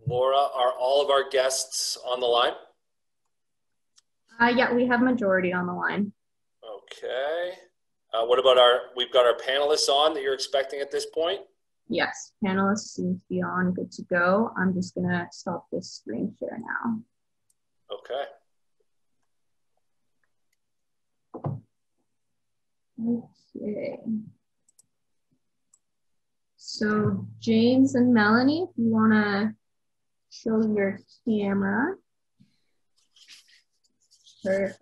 Laura, are all of our guests on the line? Yeah, we have majority on the line. Okay. What about we've got our panelists on that you're expecting at this point? Yes, panelists seem to be on, good to go. I'm just gonna stop this screen share now. Okay. Okay. So James and Melanie, if you wanna show your camera. Perfect.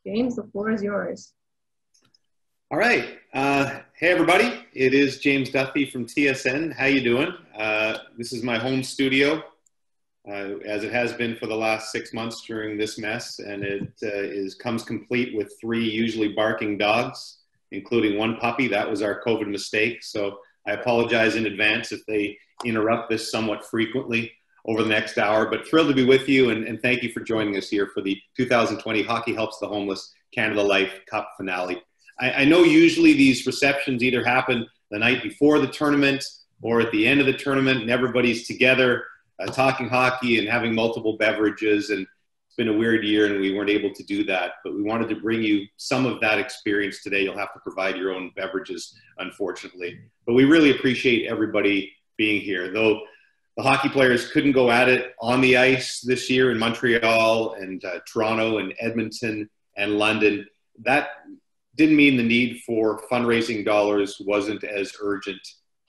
James, the floor is yours. All right. Hey, everybody. It is James Duthie from TSN. How you doing? This is my home studio, as it has been for the last 6 months during this mess, and it comes complete with 3 usually barking dogs, including 1 puppy. That was our COVID mistake, so I apologize in advance if they interrupt this somewhat frequently over the next hour, but thrilled to be with you, and thank you for joining us here for the 2020 Hockey Helps the Homeless Canada Life Cup finale. I know usually these receptions either happen the night before the tournament or at the end of the tournament, and everybody's together talking hockey and having multiple beverages, and it's been a weird year and we weren't able to do that, but we wanted to bring you some of that experience today. You'll have to provide your own beverages, unfortunately, but we really appreciate everybody being here. Though the hockey players couldn't go at it on the ice this year in Montreal and Toronto and Edmonton and London, that didn't mean the need for fundraising dollars wasn't as urgent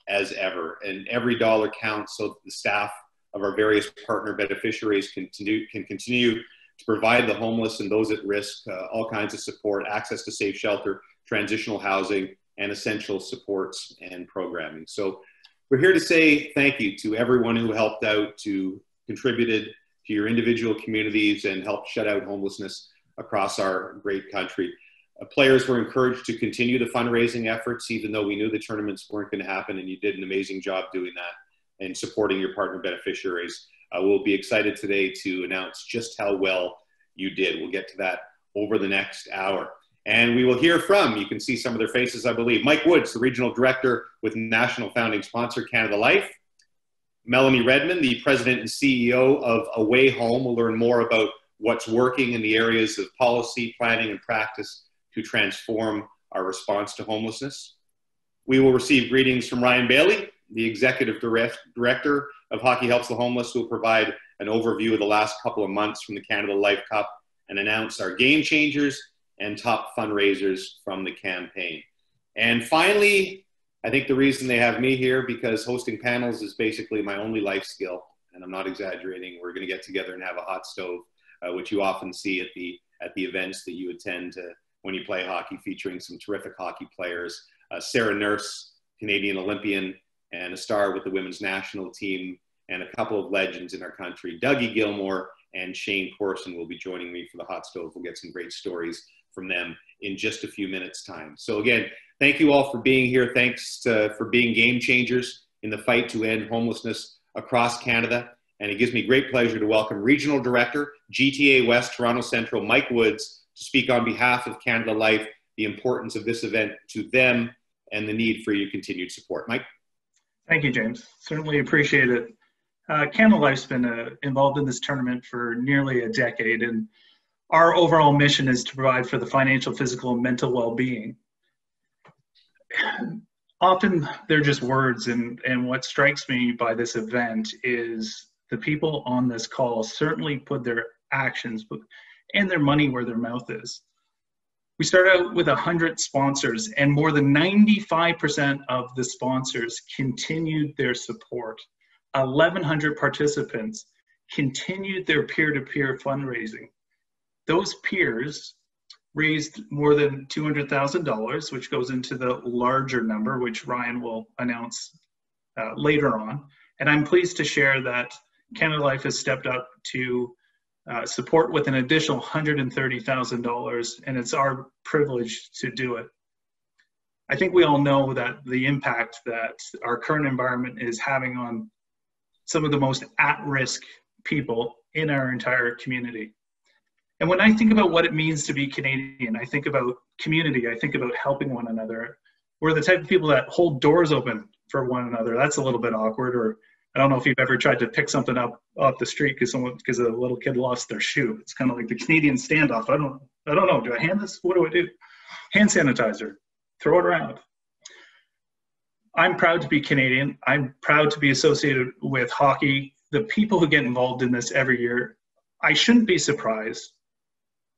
as ever. And every dollar counts, so the staff of our various partner beneficiaries can continue to provide the homeless and those at risk all kinds of support, access to safe shelter, transitional housing, and essential supports and programming. So we're here to say thank you to everyone who helped out, to contributed to your individual communities and helped shut out homelessness across our great country. Players were encouraged to continue the fundraising efforts, even though we knew the tournaments weren't going to happen, and you did an amazing job doing that and supporting your partner beneficiaries. We'll be excited today to announce just how well you did. We'll get to that over the next hour. And we will hear from, you can see some of their faces, I believe, Mike Woods, the Regional Director with National Founding Sponsor Canada Life. Melanie Redmond, the President and CEO of Away Home. We'll learn more about what's working in the areas of policy, planning, and practice to transform our response to homelessness. We will receive greetings from Ryan Bailey, the Executive Director of Hockey Helps the Homeless, who will provide an overview of the last couple of months from the Canada Life Cup and announce our game changers and top fundraisers from the campaign. And finally, I think the reason they have me here, because hosting panels is basically my only life skill, and I'm not exaggerating. We're going to get together and have a hot stove, which you often see at the events that you attend when you play hockey, featuring some terrific hockey players. Sarah Nurse, Canadian Olympian and a star with the women's national team, and a couple of legends in our country. Dougie Gilmour and Shayne Corson will be joining me for the hot stove. We'll get some great stories from them in just a few minutes' time. So again, thank you all for being here. Thanks for being game changers in the fight to end homelessness across Canada. And it gives me great pleasure to welcome Regional Director, GTA West Toronto Central, Mike Woods, to speak on behalf of Canada Life, the importance of this event to them and the need for your continued support. Mike? Thank you, James. Certainly appreciate it. Canada Life's been involved in this tournament for nearly a decade, and our overall mission is to provide for the financial, physical, and mental well-being. Often they're just words, and what strikes me by this event is the people on this call certainly put their actions and their money where their mouth is. We started out with 100 sponsors, and more than 95% of the sponsors continued their support. 1,100 participants continued their peer-to-peer fundraising. Those peers raised more than $200,000, which goes into the larger number, which Ryan will announce later on. And I'm pleased to share that Canada Life has stepped up to support with an additional $130,000, and it's our privilege to do it. I think we all know that the impact that our current environment is having on some of the most at-risk people in our entire community. And when I think about what it means to be Canadian, I think about community, I think about helping one another. We're the type of people that hold doors open for one another. That's a little bit awkward. Or I don't know if you've ever tried to pick something up off the street because a little kid lost their shoe. It's kind of like the Canadian standoff. I don't know. Do I hand this? What do I do? Hand sanitizer. Throw it around. I'm proud to be Canadian. I'm proud to be associated with hockey. The people who get involved in this every year, I shouldn't be surprised.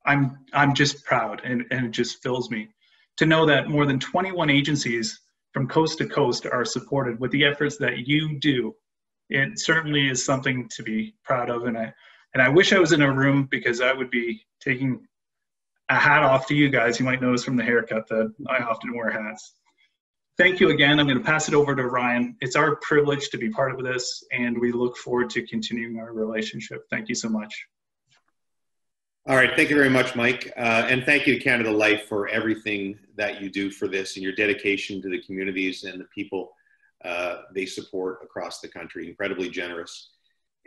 I'm just proud, and it just fills me to know that more than 21 agencies from coast to coast are supported with the efforts that you do. It certainly is something to be proud of, and I wish I was in a room, because I would be taking a hat off to you guys. You might notice from the haircut that I often wear hats. Thank you again. I'm going to pass it over to Ryan. It's our privilege to be part of this, and we look forward to continuing our relationship. Thank you so much. All right, thank you very much, Mike. And thank you to Canada Life for everything that you do for this and your dedication to the communities and the people they support across the country. Incredibly generous.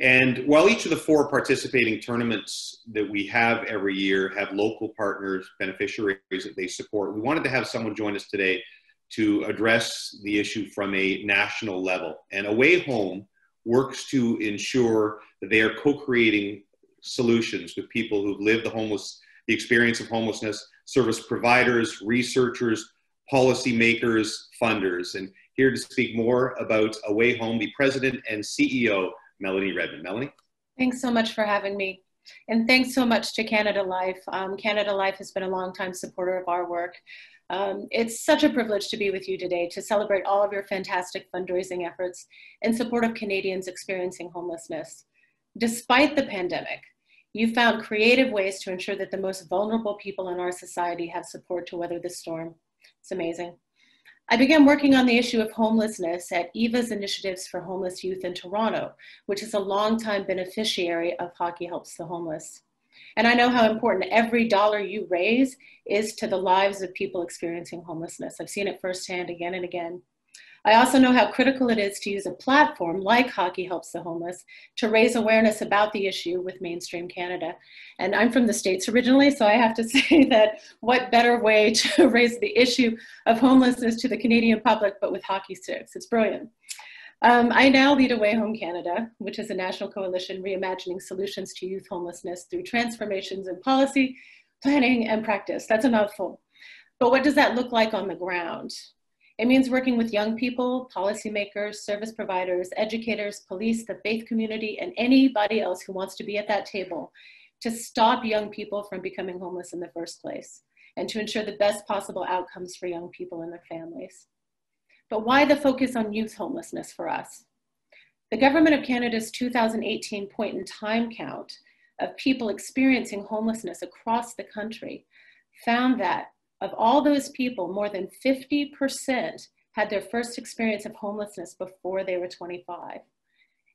And while each of the 4 participating tournaments that we have every year have local partners, beneficiaries that they support, we wanted to have someone join us today to address the issue from a national level. And Away Home works to ensure that they are co-creating solutions with people who've lived the experience of homelessness, service providers, researchers, policymakers, funders. And here to speak more about Away Home, the president and CEO, Melanie Redmond. Melanie? Thanks so much for having me. And thanks so much to Canada Life. Canada Life has been a longtime supporter of our work. It's such a privilege to be with you today to celebrate all of your fantastic fundraising efforts in support of Canadians experiencing homelessness. Despite the pandemic, you found creative ways to ensure that the most vulnerable people in our society have support to weather the storm. It's amazing. I began working on the issue of homelessness at EVA's Initiatives for Homeless Youth in Toronto, which is a longtime beneficiary of Hockey Helps the Homeless. And I know how important every dollar you raise is to the lives of people experiencing homelessness. I've seen it firsthand again and again. I also know how critical it is to use a platform like Hockey Helps the Homeless to raise awareness about the issue with mainstream Canada. And I'm from the States originally, so I have to say that what better way to raise the issue of homelessness to the Canadian public but with hockey sticks. It's brilliant. I now lead Away Home Canada, which is a national coalition reimagining solutions to youth homelessness through transformations in policy, planning, and practice. That's a mouthful. But what does that look like on the ground? It means working with young people, policymakers, service providers, educators, police, the faith community, and anybody else who wants to be at that table to stop young people from becoming homeless in the first place and to ensure the best possible outcomes for young people and their families. But why the focus on youth homelessness for us? The Government of Canada's 2018 point in time count of people experiencing homelessness across the country found that of all those people, more than 50% had their first experience of homelessness before they were 25.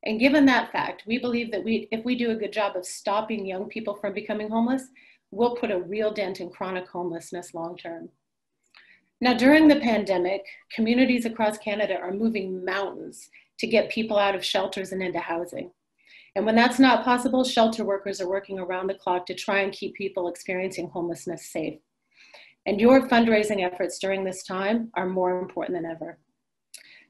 And given that fact, we believe that if we do a good job of stopping young people from becoming homeless, we'll put a real dent in chronic homelessness long term. Now, during the pandemic, communities across Canada are moving mountains to get people out of shelters and into housing. And when that's not possible, shelter workers are working around the clock to try and keep people experiencing homelessness safe. And your fundraising efforts during this time are more important than ever.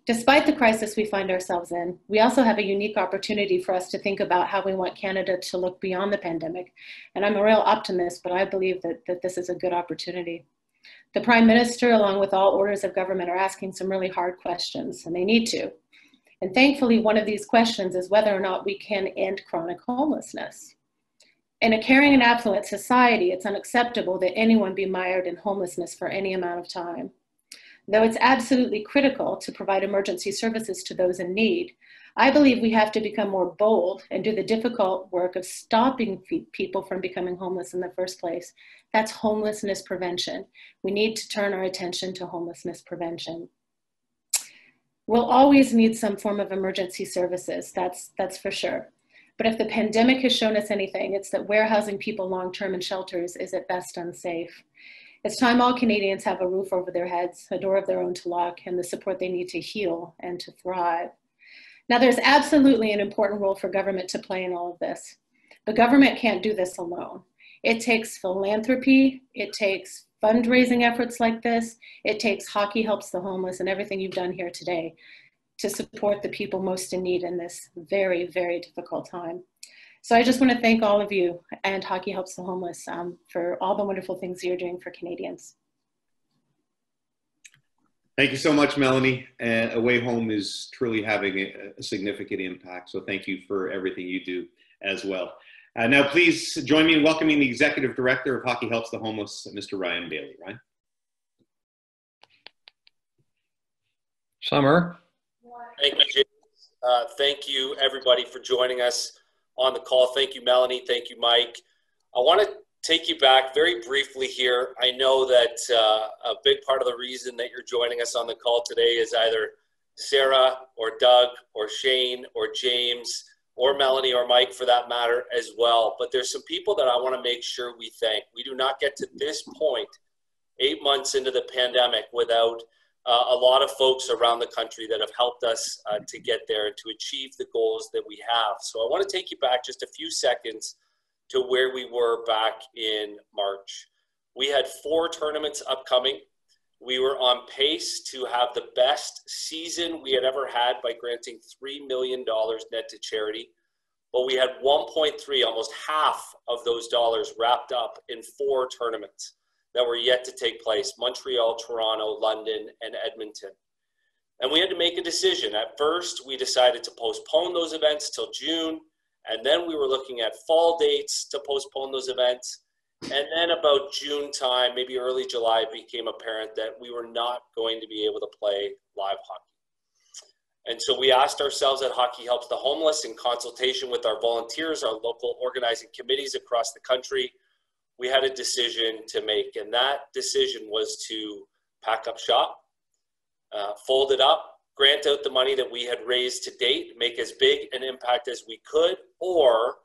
Despite the crisis we find ourselves in, we also have a unique opportunity for us to think about how we want Canada to look beyond the pandemic. And I'm a real optimist, but I believe that this is a good opportunity. The Prime Minister, along with all orders of government, are asking some really hard questions, and they need to. And thankfully, one of these questions is whether or not we can end chronic homelessness. In a caring and affluent society, it's unacceptable that anyone be mired in homelessness for any amount of time. Though it's absolutely critical to provide emergency services to those in need, I believe we have to become more bold and do the difficult work of stopping people from becoming homeless in the first place. That's homelessness prevention. We need to turn our attention to homelessness prevention. We'll always need some form of emergency services, that's for sure. But if the pandemic has shown us anything, it's that warehousing people long-term in shelters is at best unsafe. It's time all Canadians have a roof over their heads, a door of their own to lock, and the support they need to heal and to thrive. Now, there's absolutely an important role for government to play in all of this. The government can't do this alone. It takes philanthropy, it takes fundraising efforts like this, it takes Hockey Helps the Homeless and everything you've done here today to support the people most in need in this very, very difficult time. So I just want to thank all of you and Hockey Helps the Homeless for all the wonderful things you're doing for Canadians. Thank you so much, Melanie. Away Home is truly having a significant impact. So thank you for everything you do as well. Now, please join me in welcoming the Executive Director of Hockey Helps the Homeless, Mr. Ryan Bailey. Ryan? Summer. Thank you, James. Thank you, everybody, for joining us on the call. Thank you, Melanie. Thank you, Mike. I want to take you back very briefly here. I know that a big part of the reason that you're joining us on the call today is either Sarah or Doug or Shayne or James or Melanie or Mike for that matter as well. But there's some people that I want to make sure we thank. We do not get to this point 8 months into the pandemic without a lot of folks around the country that have helped us to get there and to achieve the goals that we have. So I want to take you back just a few seconds to where we were back in March. We had 4 tournaments upcoming. We were on pace to have the best season we had ever had by granting $3 million net to charity. But we had 1.3, almost half of those dollars wrapped up in 4 tournaments that were yet to take place: Montreal, Toronto, London, and Edmonton. And we had to make a decision. At first, we decided to postpone those events till June. And then we were looking at fall dates to postpone those events. And then about June time, maybe early July, it became apparent that we were not going to be able to play live hockey. And so we asked ourselves at Hockey Helps the Homeless, in consultation with our volunteers, our local organizing committees across the country, we had a decision to make. And that decision was to pack up shop, fold it up, grant out the money that we had raised to date, make as big an impact as we could, or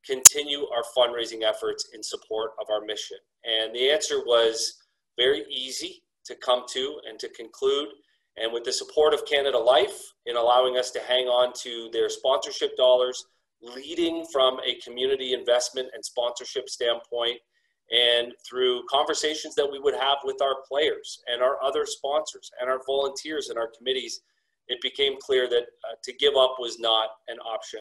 continue our fundraising efforts in support of our mission. And the answer was very easy to come to and to conclude. And with the support of Canada Life in allowing us to hang on to their sponsorship dollars, leading from a community investment and sponsorship standpoint, and through conversations that we would have with our players and our other sponsors and our volunteers and our committees, it became clear that to give up was not an option.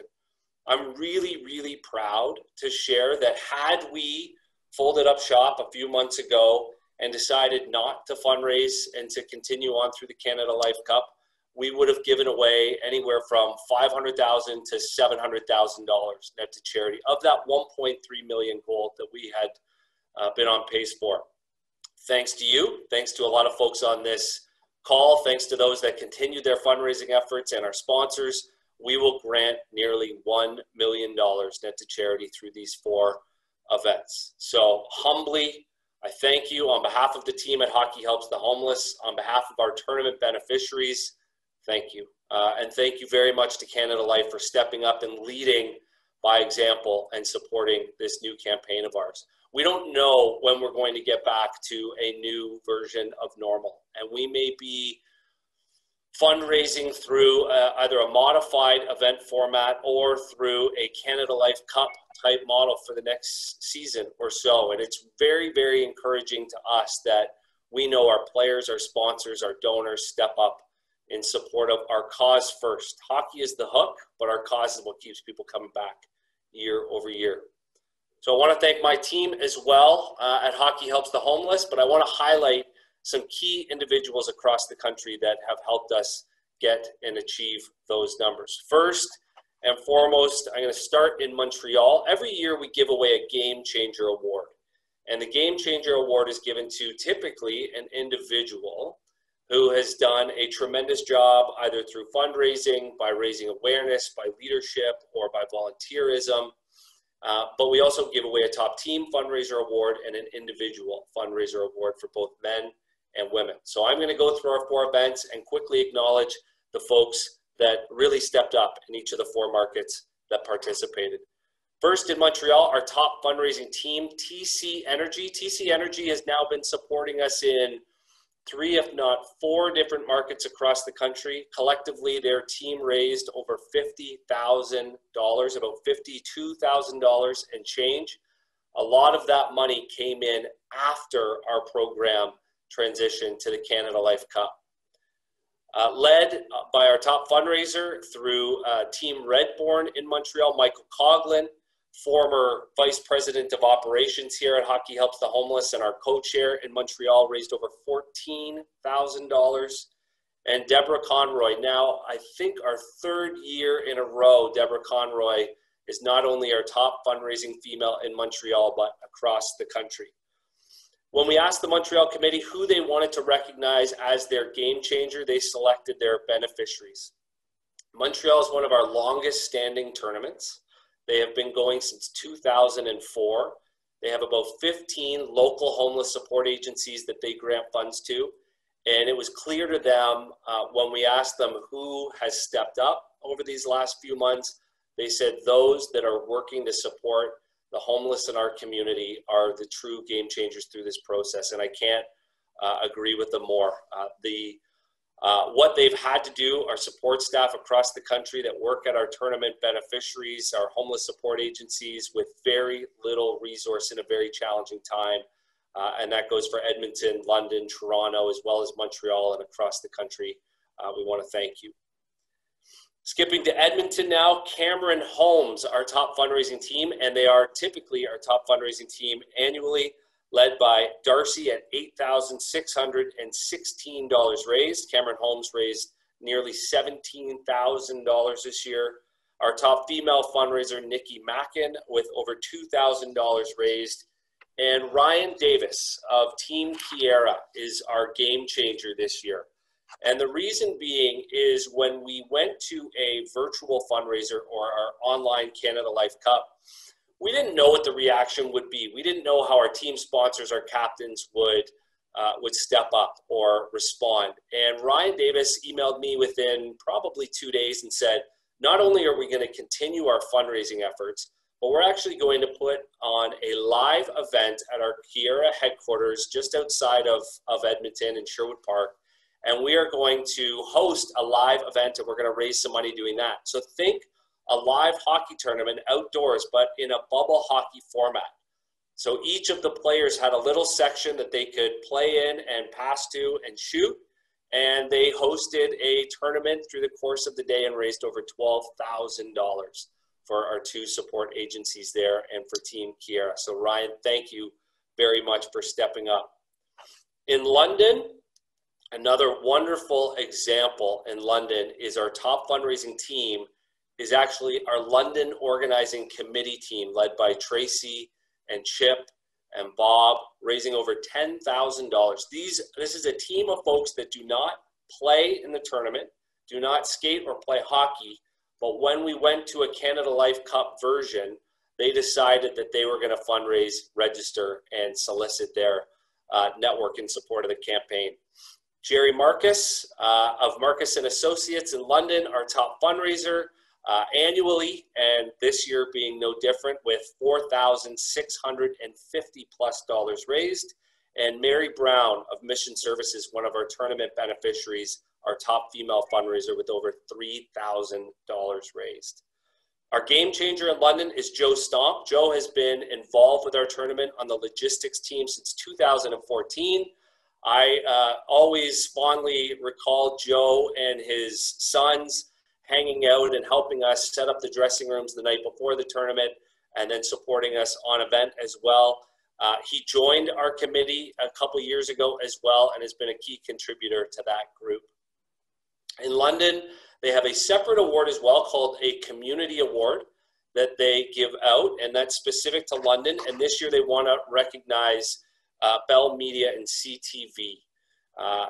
I'm really, really proud to share that had we folded up shop a few months ago and decided not to fundraise and to continue on through the Canada Life Cup, we would have given away anywhere from $500,000 to $700,000 net to charity of that 1.3 million goal that we had been on pace for. Thanks to you, thanks to a lot of folks on this call, thanks to those that continue their fundraising efforts and our sponsors, we will grant nearly $1 million net to charity through these 4 events. So humbly, I thank you on behalf of the team at Hockey Helps the Homeless, on behalf of our tournament beneficiaries, thank you. And thank you very much to Canada Life for stepping up and leading by example and supporting this new campaign of ours. We don't know when we're going to get back to a new version of normal, and we may be fundraising through either a modified event format or through a Canada Life Cup type model for the next season or so. And it's very, very encouraging to us that we know our players, our sponsors, our donors step up in support of our cause first. Hockey is the hook, but our cause is what keeps people coming back year over year. So I want to thank my team as well at Hockey Helps the Homeless, but I want to highlight some key individuals across the country that have helped us get and achieve those numbers. First and foremost, I'm going to start in Montreal. Every year we give away a Game Changer Award. And the Game Changer Award is given to typically an individual who has done a tremendous job either through fundraising, by raising awareness, by leadership, or by volunteerism. But we also give away a top team fundraiser award and an individual fundraiser award for both men and women. So I'm going to go through our 4 events and quickly acknowledge the folks that really stepped up in each of the 4 markets that participated. First in Montreal, our top fundraising team, TC Energy. TC Energy has now been supporting us in 3, if not 4 different markets across the country. Collectively, their team raised over $50,000, about $52,000 and change. A lot of that money came in after our program transitioned to the Canada Life Cup. led by our top fundraiser through Team Redborn in Montreal, Michael Coughlin, former Vice President of Operations here at Hockey Helps the Homeless and our co-chair in Montreal, raised over $14,000. And Deborah Conroy, now I think our third year in a row, Deborah Conroy is not only our top fundraising female in Montreal, but across the country. When we asked the Montreal committee who they wanted to recognize as their game changer, they selected their beneficiaries. Montreal is one of our longest standing tournaments. They have been going since 2004. They have about 15 local homeless support agencies that they grant funds to. And it was clear to them when we asked them who has stepped up over these last few months, they said those that are working to support the homeless in our community are the true game changers through this process. And I can't agree with them more. What they've had to do, our support staff across the country that work at our tournament beneficiaries, our homeless support agencies with very little resource in a very challenging time. And that goes for Edmonton, London, Toronto, as well as Montreal and across the country. We want to thank you. Skipping to Edmonton now, Cameron Holmes, our top fundraising team, and they are typically our top fundraising team annually, led by Darcy at $8,616 raised. Cameron Holmes raised nearly $17,000 this year. Our top female fundraiser, Nikki Mackin, with over $2,000 raised. And Ryan Davis of Team Kiera is our game changer this year. And the reason being is when we went to a virtual fundraiser or our online Canada Life Cup, we didn't know what the reaction would be. We didn't know how our team sponsors, our captains would step up or respond. And Ryan Davis emailed me within probably 2 days and said, not only are we going to continue our fundraising efforts, but we're actually going to put on a live event at our Kiera headquarters just outside of Edmonton in Sherwood Park. And we are going to host a live event and we're going to raise some money doing that. So think a live hockey tournament outdoors, but in a bubble hockey format. So each of the players had a little section that they could play in and pass to and shoot. And they hosted a tournament through the course of the day and raised over $12,000 for our two support agencies there and for Team Kiera. So Ryan, thank you very much for stepping up. In London, another wonderful example in London is our top fundraising team is actually our London organizing committee team led by Tracy and Chip and Bob, raising over $10,000. This is a team of folks that do not play in the tournament, do not skate or play hockey, but when we went to a Canada Life Cup version, they decided that they were going to fundraise, register, and solicit their network in support of the campaign. Jerry Marcus of Marcus and Associates in London, our top fundraiser annually, and this year being no different with $4,650+ raised. And Mary Brown of Mission Services, one of our tournament beneficiaries, our top female fundraiser with over $3,000 raised. Our game changer in London is Joe Stomp. Joe has been involved with our tournament on the logistics team since 2014. I always fondly recall Joe and his sons hanging out and helping us set up the dressing rooms the night before the tournament and then supporting us on event as well. He joined our committee a couple years ago as well and has been a key contributor to that group. In London, they have a separate award as well called a Community Award that they give out, and that's specific to London. And this year they want to recognize Bell Media and CTV.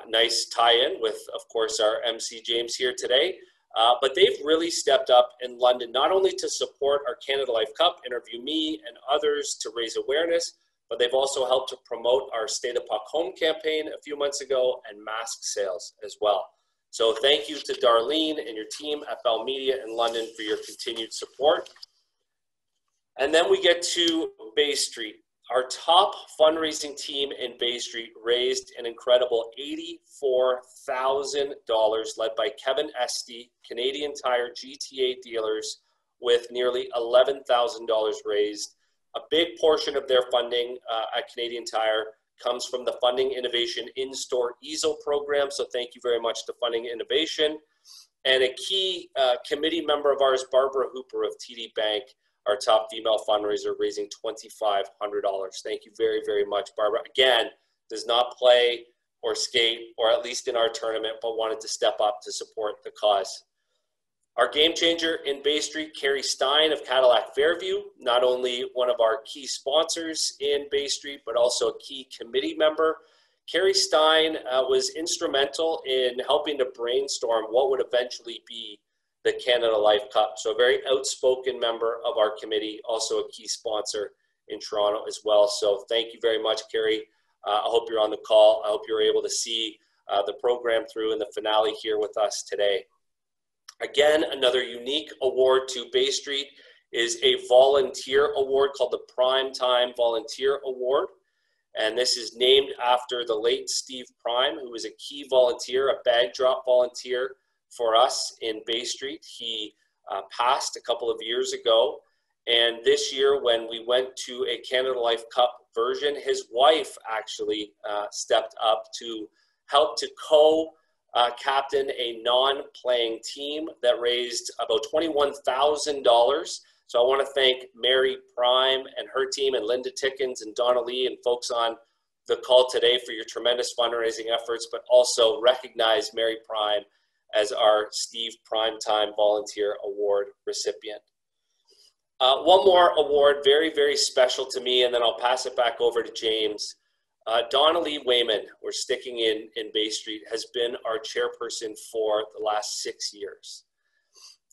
Nice tie-in with, of course, our Emcee James here today. But they've really stepped up in London, not only to support our Canada Life Cup, Interview Me, and others to raise awareness, but they've also helped to promote our State of Puck Home campaign a few months ago and mask sales as well. So thank you to Darlene and your team at Bell Media in London for your continued support. And then we get to Bay Street. Our top fundraising team in Bay Street raised an incredible $84,000 led by Kevin Esty, Canadian Tire GTA dealers, with nearly $11,000 raised. A big portion of their funding at Canadian Tire comes from the Funding Innovation in-store easel program. So thank you very much to Funding Innovation. And a key committee member of ours, Barbara Hooper of TD Bank, our top female fundraiser, raising $2,500. Thank you very, very much, Barbara. Again, does not play or skate, or at least in our tournament, but wanted to step up to support the cause. Our game changer in Bay Street, Carrie Stein of Cadillac Fairview, not only one of our key sponsors in Bay Street, but also a key committee member. Carrie Stein was instrumental in helping to brainstorm what would eventually be the Canada Life Cup. So a very outspoken member of our committee, also a key sponsor in Toronto as well. So thank you very much, Carrie. I hope you're on the call. I hope you're able to see the program through in the finale here with us today. Again, another unique award to Bay Street is a volunteer award called the Primetime Volunteer Award. And this is named after the late Steve Prime, who was a key volunteer, a bag drop volunteer for us in Bay Street. He passed a couple of years ago. And this year, when we went to a Canada Life Cup version, his wife actually stepped up to help to captain a non-playing team that raised about $21,000. So I want to thank Mary Prime and her team, and Linda Tickens and Donna Lee and folks on the call today for your tremendous fundraising efforts, but also recognize Mary Prime as our Steve Primetime Volunteer Award recipient. One more award, very, very special to me, and then I'll pass it back over to James. Donna-Lee Wayman, we're sticking in Bay Street, has been our chairperson for the last 6 years.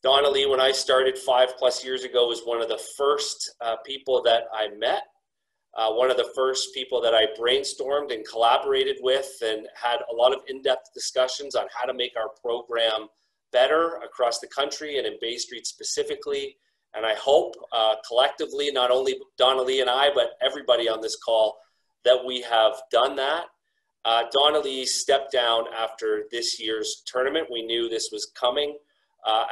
Donna-Lee, when I started 5+ years ago, was one of the first people that I met, one of the first people that I brainstormed and collaborated with, and had a lot of in-depth discussions on how to make our program better across the country and in Bay Street specifically. And I hope collectively, not only Donna-Lee and I, but everybody on this call, that we have done that. Donna-Lee stepped down after this year's tournament. We knew this was coming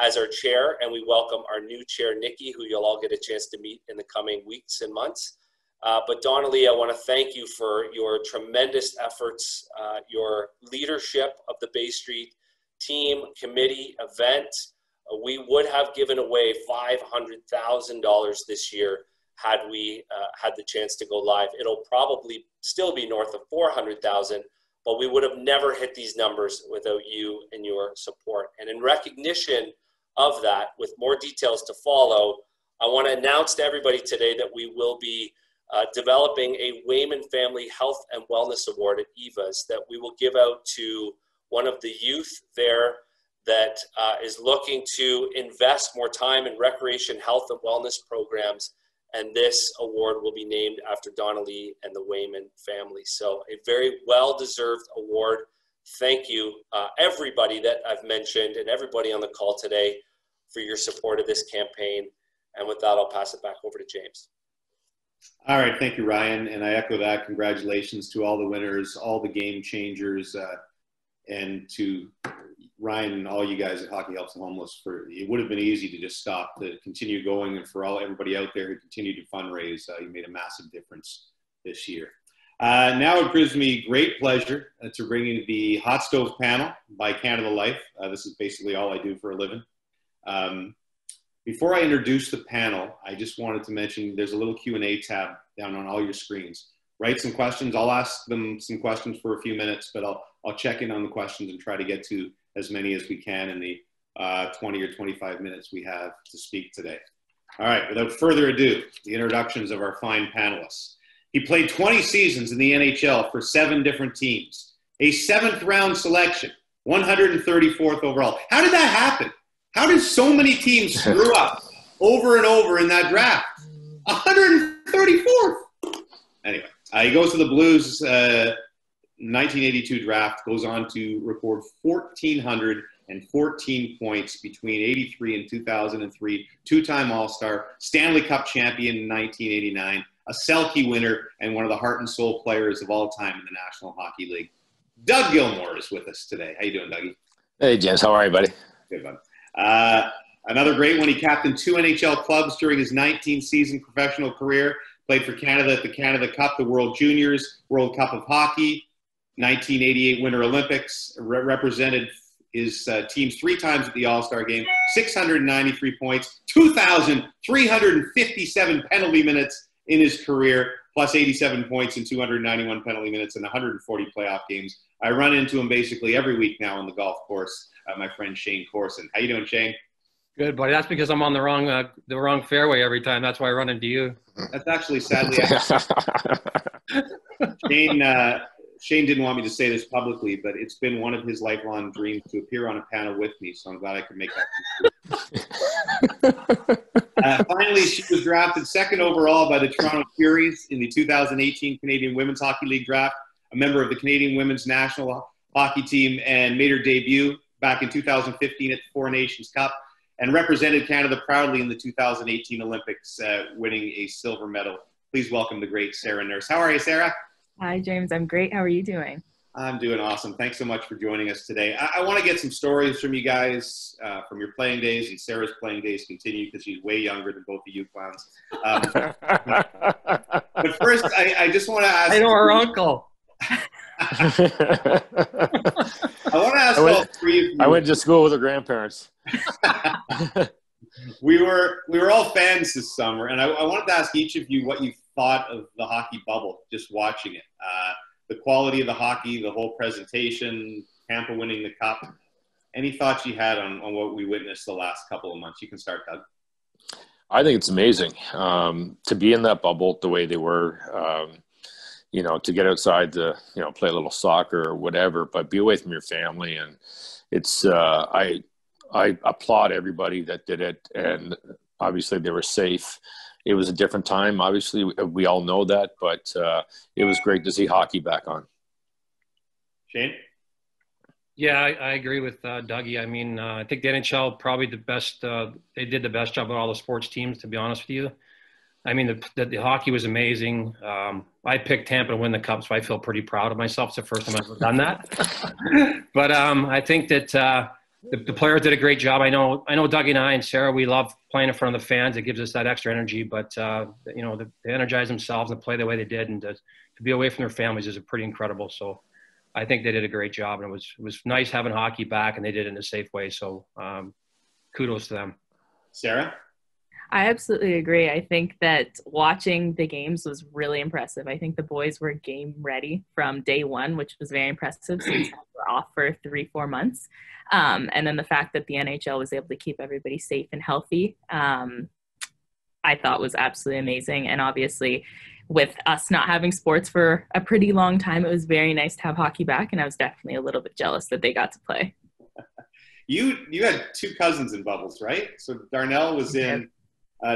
as our chair, and we welcome our new chair, Nikki, who you'll all get a chance to meet in the coming weeks and months. But Donna-Lee, I want to thank you for your tremendous efforts, your leadership of the Bay Street team, committee, event. We would have given away $500,000 this year had we had the chance to go live. It'll probably still be north of 400,000, but we would have never hit these numbers without you and your support. And in recognition of that, with more details to follow, I want to announce to everybody today that we will be developing a Wayman Family Health and Wellness Award at EVA's that we will give out to one of the youth there that is looking to invest more time in recreation, health, and wellness programs. And this award will be named after Donna-Lee and the Wayman family. So a very well-deserved award. Thank you, everybody that I've mentioned and everybody on the call today for your support of this campaign. And with that, I'll pass it back over to James. All right, thank you, Ryan. And I echo that. Congratulations to all the winners, all the game changers, and to Ryan and all you guys at Hockey Helps the Homeless. It would have been easy to just stop, to continue going, and for everybody out there who continued to fundraise, you made a massive difference this year. Now it gives me great pleasure to bring in the Hot Stove panel by Canada Life. This is basically all I do for a living. Before I introduce the panel, I just wanted to mention there's a little Q&A tab down on all your screens. Write some questions. I'll ask them some questions for a few minutes, but I'll check in on the questions and try to get to as many as we can in the 20 or 25 minutes we have to speak today. All right, without further ado, the introductions of our fine panelists. He played 20 seasons in the NHL for 7 different teams, a 7th round selection, 134th overall. How did that happen? How did so many teams screw up over and over in that draft? 134th. Anyway, he goes to the Blues 1982 draft, goes on to record 1,414 points between 83 and 2003, 2-time All-Star, Stanley Cup champion in 1989, a Selke winner, and one of the heart and soul players of all time in the National Hockey League. Doug Gilmour is with us today. How you doing, Dougie? Hey, James. How are you, buddy? Good, bud. Another great one. He captained 2 NHL clubs during his 19-season professional career, Played for Canada at the Canada Cup, the World Juniors, World Cup of Hockey, 1988 Winter Olympics, represented his teams 3 times at the All-Star Game, 693 points, 2,357 penalty minutes in his career, plus 87 points in 291 penalty minutes and 140 playoff games. I run into him basically every week now on the golf course, my friend Shayne Corson. How you doing, Shayne? Good, buddy. That's because I'm on the wrong fairway every time. That's why I run into you. That's actually sadly Shayne didn't want me to say this publicly, but it's been one of his lifelong dreams to appear on a panel with me, so I'm glad I could make that. Finally, she was drafted 2nd overall by the Toronto Furies in the 2018 Canadian Women's Hockey League draft, a member of the Canadian Women's National Hockey Team, and made her debut back in 2015 at the Four Nations Cup, and represented Canada proudly in the 2018 Olympics, winning a silver medal. Please welcome the great Sarah Nurse. How are you, Sarah? Hi, James. I'm great. How are you doing? I'm doing awesome. Thanks so much for joining us today. I want to get some stories from you guys from your playing days, and Sarah's playing days continue because she's way younger than both of you clowns. But first, I just want to ask. I know our uncle. I want to ask all 3 of you. I went to school with her grandparents. We were all fans this summer, and I wanted to ask each of you what you thought of the hockey bubble, just watching it. The quality of the hockey, the whole presentation, Tampa winning the cup. Any thoughts you had on what we witnessed the last couple of months? You can start, Doug. I think it's amazing to be in that bubble the way they were, to get outside to, play a little soccer or whatever, but be away from your family. And it's, I applaud everybody that did it. And obviously they were safe. It was a different time. Obviously, we all know that, but it was great to see hockey back on. Shayne? Yeah, I agree with Dougie. I mean, I think the NHL probably the best. They did the best job of all the sports teams, to be honest with you. I mean, the hockey was amazing. I picked Tampa to win the cup, so I feel pretty proud of myself. It's the first time I've ever done that. But I think that the players did a great job. I know Dougie and I and Sarah, we love playing in front of the fans. It gives us that extra energy. But, they energize themselves and play the way they did. And to be away from their families is pretty incredible. So I think they did a great job. And it was nice having hockey back, and they did it in a safe way. So kudos to them. Sarah? I absolutely agree. I think that watching the games was really impressive. I think the boys were game ready from day one, which was very impressive since they were off for 3-4 months. And then the fact that the NHL was able to keep everybody safe and healthy, I thought was absolutely amazing. And obviously with us not having sports for a pretty long time, it was very nice to have hockey back. And I was definitely a little bit jealous that they got to play. You had 2 cousins in bubbles, right? So Darnell was in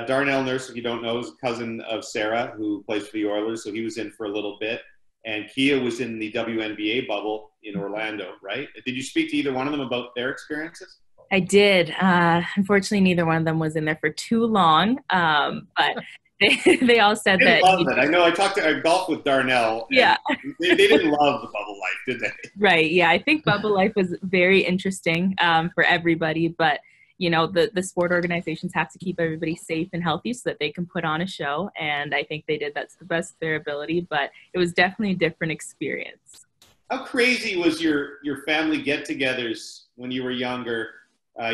Darnell Nurse, if you don't know, is a cousin of Sarah, who plays for the Oilers. So he was in for a little bit. And Kia was in the WNBA bubble in Orlando, right? Did you speak to either one of them about their experiences? I did. Unfortunately, neither one of them was in there for too long. But they all said that. Love it. I know. I golfed with Darnell. Yeah. They didn't love the bubble life, did they? Right. Yeah. I think bubble life was very interesting for everybody. But, the sport organizations have to keep everybody safe and healthy so that they can put on a show. And I think they did that to the best of their ability. But it was definitely a different experience. How crazy was your family get-togethers when you were younger?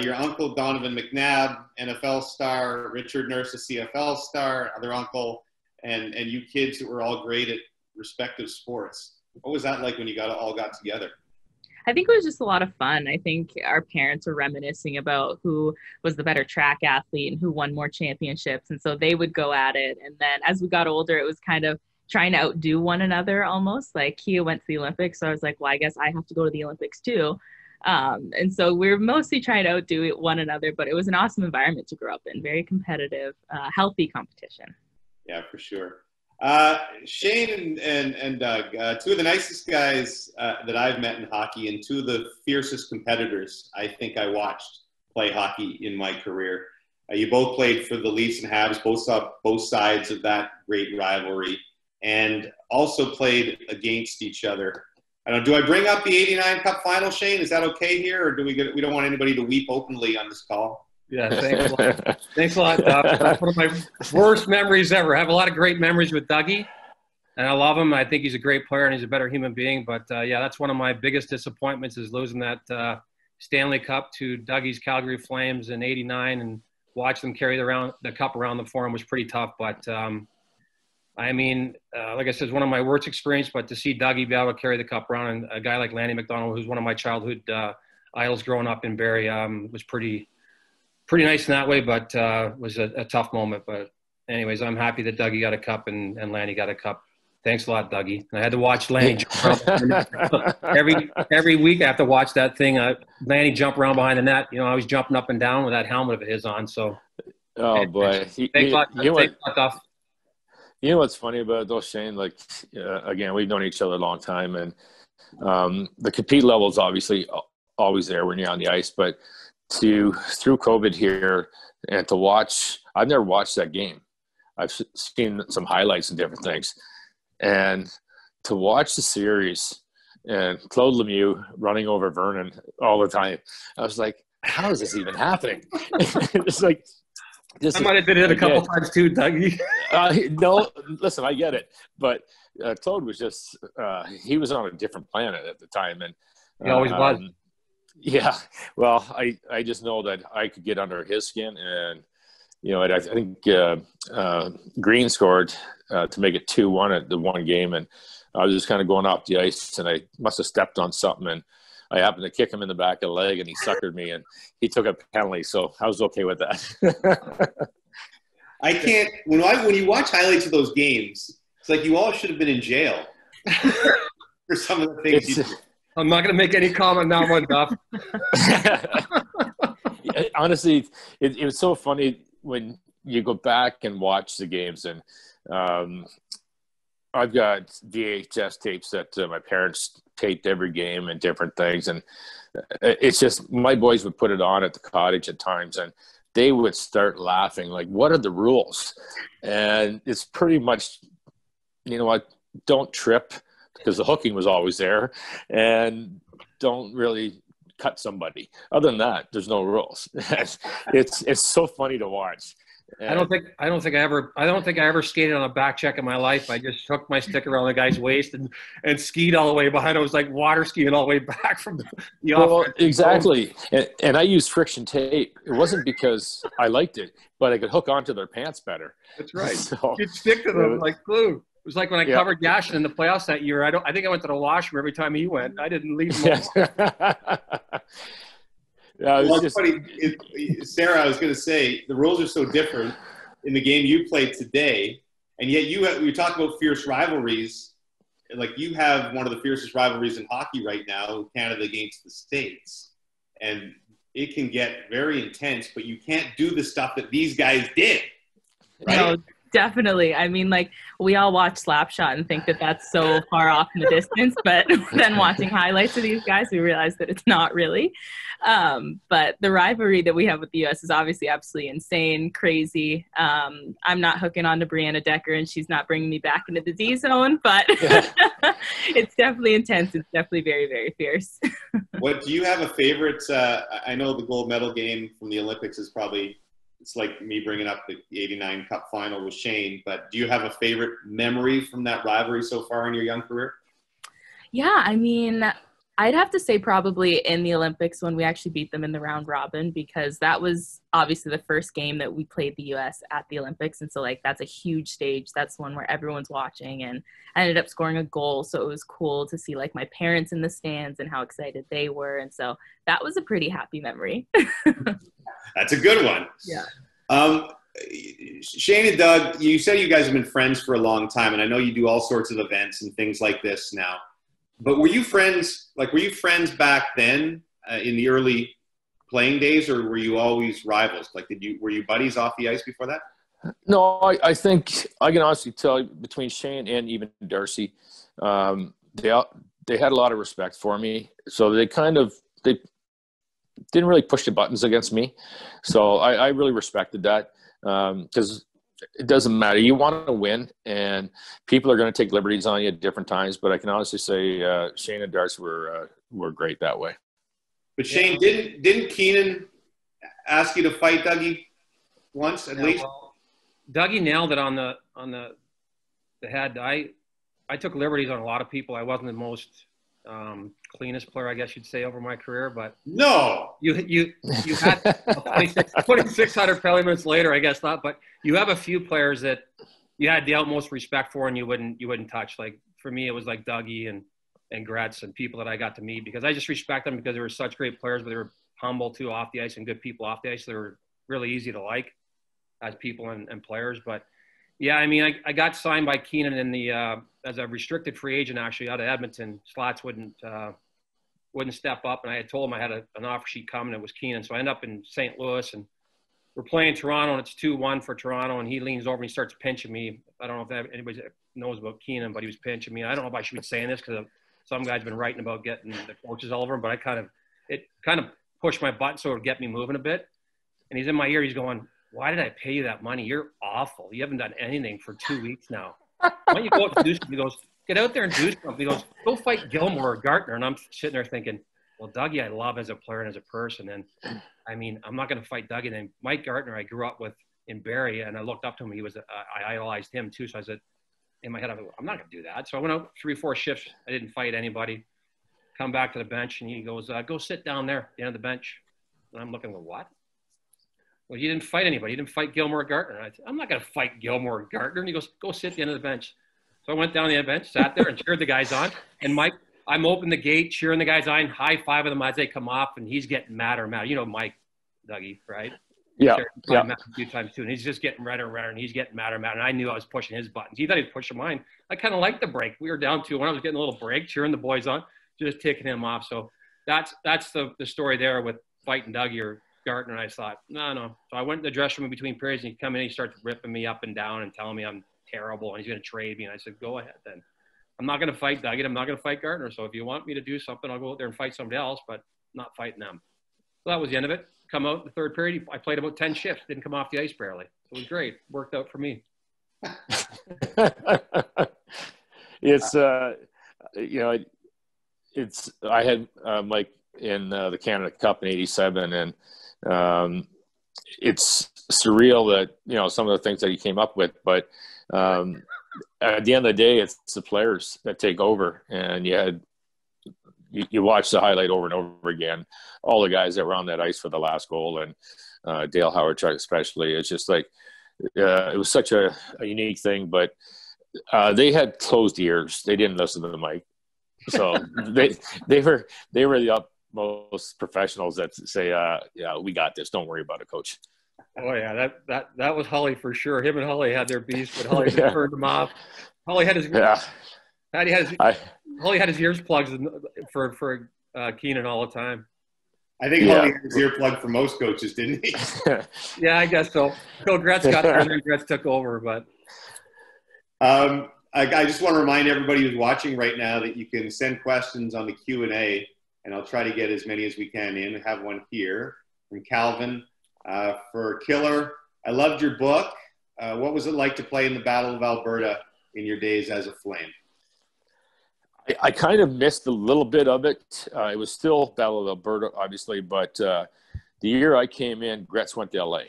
Your uncle, Donovan McNabb, NFL star, Richard Nurse, a CFL star, other uncle, and you kids who were all great at respective sports. What was that like when you all got together? I think it was just a lot of fun. I think our parents were reminiscing about who was the better track athlete and who won more championships. And so they would go at it. And then as we got older, it was kind of trying to outdo one another almost. Like Kia went to the Olympics. So I was like, well, I guess I have to go to the Olympics too. And so we were mostly trying to outdo one another, but it was an awesome environment to grow up in. Very competitive, healthy competition. Yeah, for sure. Shayne and Doug, 2 of the nicest guys that I've met in hockey, and 2 of the fiercest competitors I think I watched play hockey in my career. You both played for the Leafs and Habs, both saw both sides of that great rivalry, and also played against each other. I don't know, do I bring up the '89 Cup final, Shayne? Is that okay here, or we don't want anybody to weep openly on this call? Yeah, thanks a lot. Thanks a lot, Doug. That's one of my worst memories ever. I have a lot of great memories with Dougie, and I love him. I think he's a great player and he's a better human being. But yeah, that's one of my biggest disappointments is losing that Stanley Cup to Dougie's Calgary Flames in '89, and watch them carry the cup around the forum was pretty tough. But I mean, like I said, it's one of my worst experiences. But to see Dougie be able to carry the cup around, and a guy like Lanny McDonald, who's one of my childhood idols growing up in Barrie, was pretty nice in that way, but was a tough moment. But anyways, I'm happy that Dougie got a cup and Lanny got a cup. Thanks a lot, Dougie. I had to watch Lanny jump around. every week I have to watch that thing. Lanny jump around behind the net. You know, I was jumping up and down with that helmet of his on. So, oh boy, thanks a lot, Duff. You know what's funny about it though, Shane? Like, again, we've known each other a long time, and the compete level is obviously always there when you're on the ice. But through COVID here, and to watch, I've never watched that game. I've seen some highlights and different things, and to watch the series and Claude Lemieux running over Vernon all the time, I was like, how is this even happening? It's like. I might have did it a couple times too, Dougie. No, listen, I get it. But Claude was just he was on a different planet at the time. And he always was. Yeah. Well, I just know that I could get under his skin. And, you know, I think Green scored to make it 2-1 at the one game. And I was just kind of going off the ice, and I must have stepped on something. And I happened to kick him in the back of the leg, and he suckered me, and he took a penalty. So I was okay with that. I can't. When you watch highlights of those games, it's like you all should have been in jail for some of the things you did. I'm not going to make any comment now on Duff. Honestly, it was so funny when you go back and watch the games, and I've got VHS tapes that my parents taped every game and different things. And it's just, my boys would put it on at the cottage at times, and they would start laughing, like, what are the rules? And it's pretty much, you know what, don't trip, because the hooking was always there, and don't really cut somebody. Other than that, there's no rules. It's so funny to watch. And I don't think I ever skated on a back check in my life. I just hooked my stick around the guy's waist and skied all the way behind. I was like water skiing all the way back from the well, exactly. And I used friction tape. It wasn't because I liked it, but I could hook onto their pants better. That's right. So, you'd stick to them like glue. It was like when I covered Yashin in the playoffs that year. I think I went to the washroom every time he went. I didn't leave him alone. Well, it's funny. Sarah, I was going to say, the rules are so different in the game you played today, and yet we talk about fierce rivalries. Like, you have one of the fiercest rivalries in hockey right now, Canada against the States, and it can get very intense, but you can't do the stuff that these guys did, right? No, definitely. I mean, like, we all watch Slapshot and think that that's so far off in the distance, but then watching highlights of these guys, we realize that it's not really. But the rivalry that we have with the U.S. is obviously absolutely insane, crazy. I'm not hooking on to Brianna Decker, and she's not bringing me back into the D zone, but it's definitely intense. It's definitely very, very fierce. What do you have a favorite? I know the gold medal game from the Olympics is probably, it's like me bringing up the '89 Cup final with Shayne, but do you have a favorite memory from that rivalry so far in your young career? Yeah, I mean, I'd have to say probably in the Olympics when we actually beat them in the round robin, because that was obviously the first game that we played the U.S. at the Olympics. And so, like, that's a huge stage. That's one where everyone's watching, and I ended up scoring a goal. So it was cool to see, like, my parents in the stands and how excited they were. And so that was a pretty happy memory. That's a good one. Yeah. Shayne and Doug, you said you guys have been friends for a long time, and I know you do all sorts of events and things like this now. But were you friends back then in the early playing days, or were you always rivals? Like, were you buddies off the ice before that? No, I think I can honestly tell you, between Shayne and even Darcy, they had a lot of respect for me. So they didn't really push the buttons against me. So I really respected that, because it doesn't matter. You want to win, and people are going to take liberties on you at different times. But I can honestly say Shayne and Darcy were great that way. But Shayne, didn't Keenan ask you to fight Dougie once at least? Well, Dougie nailed it on the head. I took liberties on a lot of people. I wasn't the most cleanest player, I guess you'd say, over my career, but no, you had 2,600 penalty minutes later, I guess not, but you have a few players that you had the utmost respect for and you wouldn't touch. Like for me, it was like Dougie and Gretz and people that I got to meet because I just respect them because they were such great players, but they were humble too off the ice and good people off the ice. They were really easy to like as people and players. But yeah, I mean, I got signed by Keenan in the as a restricted free agent actually out of Edmonton. Slats wouldn't step up, and I had told him I had an offer sheet coming. It was Keenan, so I ended up in St. Louis, and we're playing Toronto, and it's 2-1 for Toronto, and he leans over and he starts pinching me. I don't know if anybody knows about Keenan, but he was pinching me. I don't know if I should be saying this because some guy's been writing about getting the coaches all over him, but it kind of pushed my button so it would get me moving a bit. And he's in my ear. He's going, "Why did I pay you that money? You're awful. You haven't done anything for 2 weeks now. Why don't you go out and do something?" He goes, "Get out there and do something." He goes, "Go fight Gilmour or Gartner." And I'm sitting there thinking, well, Dougie I love as a player and as a person. And I mean, I'm not going to fight Dougie. And then Mike Gartner, I grew up with in Barrie, and I looked up to him. I idolized him too. So I said, in my head, I'm not going to do that. So I went out 3-4 shifts. I didn't fight anybody. Come back to the bench, and he goes, "Go sit down there at the end of the bench." And I'm looking, well, what? Well, he didn't fight anybody. He didn't fight Gilmour or Gartner. And I said, I'm not going to fight Gilmour or Gartner. And he goes, "Go sit at the end of the bench." So I went down the end bench, sat there, and cheered the guys on. And Mike, I'm opening the gate, cheering the guys on, high-fiving them as they come off, and he's getting madder and madder. You know Mike, Dougie, right? Yeah. A few times too, and he's just getting redder and redder, and he's getting madder and madder. And I knew I was pushing his buttons. He thought he was pushing mine. I kind of liked the break. We were down 2-1. I was getting a little break, cheering the boys on, just ticking him off. So that's the story there with fighting Dougie or Gartner. And I thought, no. So I went in the dressing room between periods, and he come in and he starts ripping me up and down and telling me I'm terrible and he's going to trade me. And I said, go ahead then. I'm not going to fight Dougie. I'm not going to fight Gartner. So if you want me to do something, I'll go out there and fight somebody else, but not fighting them. So that was the end of it. Come out in the third period. I played about 10 shifts. Didn't come off the ice barely. So it was great. Worked out for me. It's, I had Mike in the Canada Cup in '87, and it's surreal that, some of the things that he came up with, but at the end of the day, it's the players that take over, and you watch the highlight over and over again. All the guys that were on that ice for the last goal, and Dale Howard especially. It's just like it was such a unique thing. But they had closed ears; they didn't listen to the mic. So they were the utmost professionals that say, "Yeah, we got this. Don't worry about it, coach." Oh yeah, that was Hully for sure. Him and Hully had their beef, but Hully just turned them off. Hully had his Hully had his ears plugged for Keenan all the time. I think Hully had his ear plugged for most coaches, didn't he? Yeah, I guess so. Phil Gretz got there, and then Gretz took over. But I just want to remind everybody who's watching right now that you can send questions on the Q&A, and I'll try to get as many as we can in. I have one here from Calvin. For Killer, I loved your book. What was it like to play in the Battle of Alberta in your days as a Flame? I kind of missed a little bit of it. It was still Battle of Alberta, obviously, but the year I came in, Gretz went to LA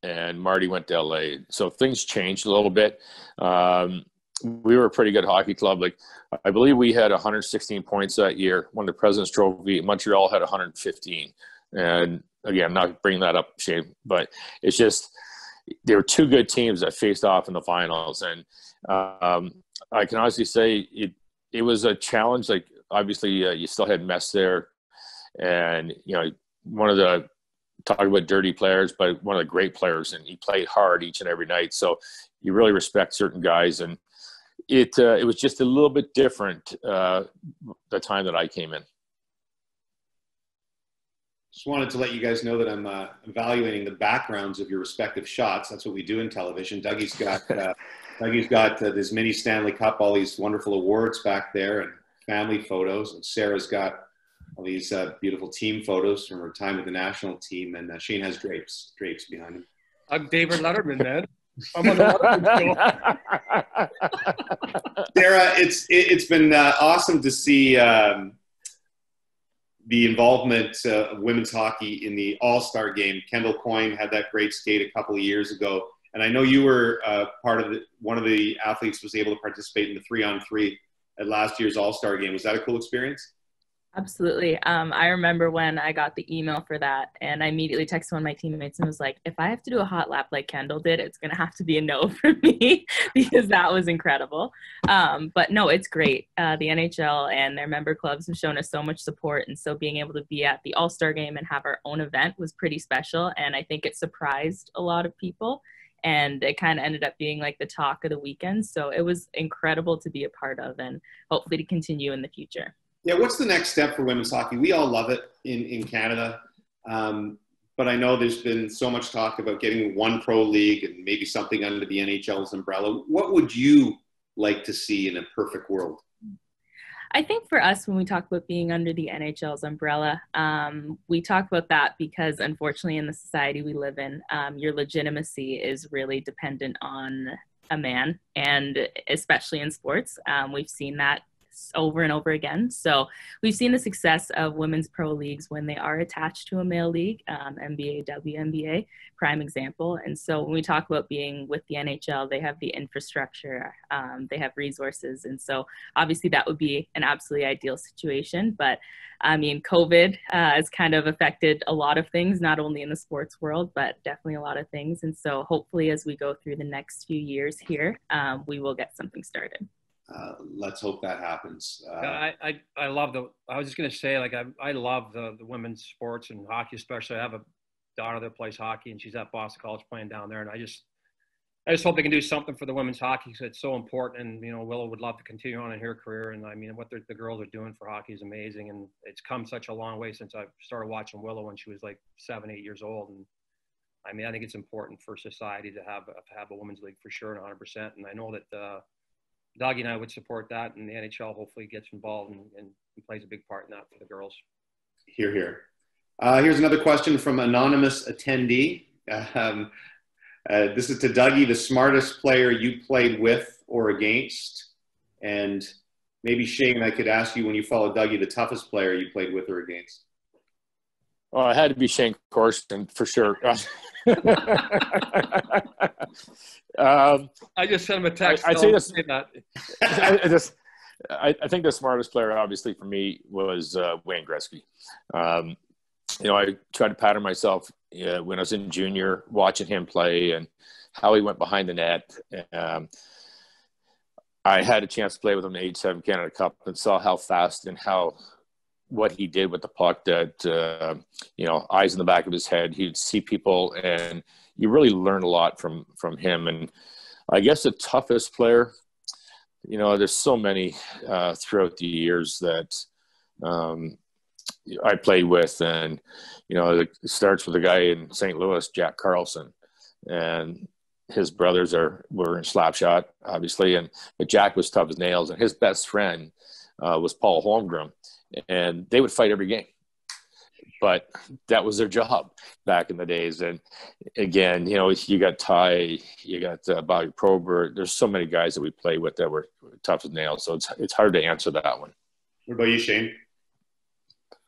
and Marty went to LA. So things changed a little bit. We were a pretty good hockey club. Like, I believe we had 116 points that year. Won the President's Trophy. Montreal had 115. And again, not bringing that up, Shayne, but it's just there were two good teams that faced off in the finals. And I can honestly say it was a challenge. Like, obviously, you still had Mess there. And, one of the – talk about dirty players, but one of the great players. And he played hard each and every night. So you really respect certain guys. And it was just a little bit different the time that I came in. Just wanted to let you guys know that I'm evaluating the backgrounds of your respective shots. That's what we do in television. Dougie's got this mini Stanley Cup, all these wonderful awards back there, and family photos. And Sarah's got all these beautiful team photos from her time with the national team. And Shayne has drapes behind him. I'm David Letterman, man. I'm on the Letterman show. Sarah, it's been awesome to see the involvement of women's hockey in the All-Star game. Kendall Coyne had that great skate a couple of years ago. And I know you were part of one of the athletes was able to participate in the 3-on-3 at last year's All-Star game. Was that a cool experience? Absolutely. I remember when I got the email for that, and I immediately texted one of my teammates and was like, if I have to do a hot lap like Kendall did, it's going to have to be a no for me because that was incredible. But no, it's great. The NHL and their member clubs have shown us so much support. And so being able to be at the All-Star game and have our own event was pretty special. And I think it surprised a lot of people. And it kind of ended up being like the talk of the weekend. So it was incredible to be a part of and hopefully to continue in the future. Yeah, what's the next step for women's hockey? We all love it in Canada, but I know there's been so much talk about getting one pro league and maybe something under the NHL's umbrella. What would you like to see in a perfect world? I think for us, when we talk about being under the NHL's umbrella, we talk about that because unfortunately in the society we live in, your legitimacy is really dependent on a man, and especially in sports. We've seen that over and over again. So we've seen the success of women's pro leagues when they are attached to a male league, NBA, WNBA, prime example. And so when we talk about being with the NHL, they have the infrastructure, they have resources. And so obviously that would be an absolutely ideal situation. But I mean, COVID has kind of affected a lot of things, not only in the sports world, but definitely a lot of things. And so hopefully as we go through the next few years here, we will get something started. Let's hope that happens. I love I was just going to say, like, I love the women's sports and hockey, especially. I have a daughter that plays hockey and she's at Boston College playing down there. And I just hope they can do something for the women's hockey because it's so important. And, you know, Willow would love to continue on in her career. And I mean, what the girls are doing for hockey is amazing. And it's come such a long way since I started watching Willow when she was like 7, 8 years old. And I mean, I think it's important for society to have a women's league for sure and 100%. And I know that, Doggy and I would support that, and the NHL hopefully gets involved and plays a big part in that for the girls. Hear, hear. Here's another question from anonymous attendee. This is to Dougie, the smartest player you played with or against. And maybe Shayne, I could ask you when you followed Dougie, the toughest player you played with or against. Oh, it had to be Shayne Corson for sure. I just sent him a text. I think the smartest player, obviously, for me was Wayne Gretzky. You know, I tried to pattern myself when I was in junior, watching him play and how he went behind the net. I had a chance to play with him in the '87 Canada Cup and saw how fast and what he did with the puck, that, you know, eyes in the back of his head. He'd see people, and you really learn a lot from him. And I guess the toughest player, you know, there's so many throughout the years that I played with. And, you know, it starts with a guy in St. Louis, Jack Carlson. And his brothers were in Slapshot, obviously. But Jack was tough as nails. And his best friend was Paul Holmgren. And they would fight every game, but that was their job back in the days. And again, you know, you got Ty, you got Bobby Probert. There's so many guys that we played with that were tough as nails. So it's hard to answer that one. What about you, Shayne?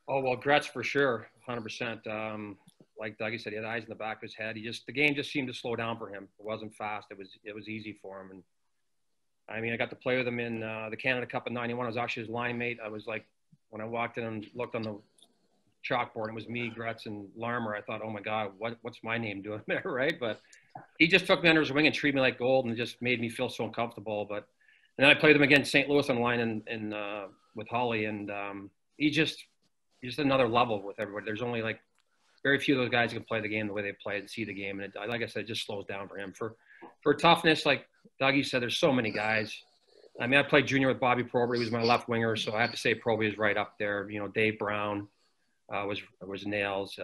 Oh, well, Gretz for sure, 100%. Like Dougie said, he had eyes in the back of his head. The game just seemed to slow down for him. It wasn't fast. It was easy for him. And I mean, I got to play with him in the Canada Cup in '91. I was actually his line mate. I was like, when I walked in and looked on the chalkboard, it was me, Gretz, and Larmer. I thought, oh my God, what's my name doing there, right? But he just took me under his wing and treated me like gold, and just made me feel so uncomfortable. But and then I played him again, St. Louis on the line with Holly, and he's just another level with everybody. There's only like very few of those guys who can play the game the way they play and see the game, and like I said, it just slows down for him. For toughness, like Dougie said, there's so many guys. I mean, I played junior with Bobby Probert. He was my left winger, so I have to say Probert is right up there. You know, Dave Brown was nails.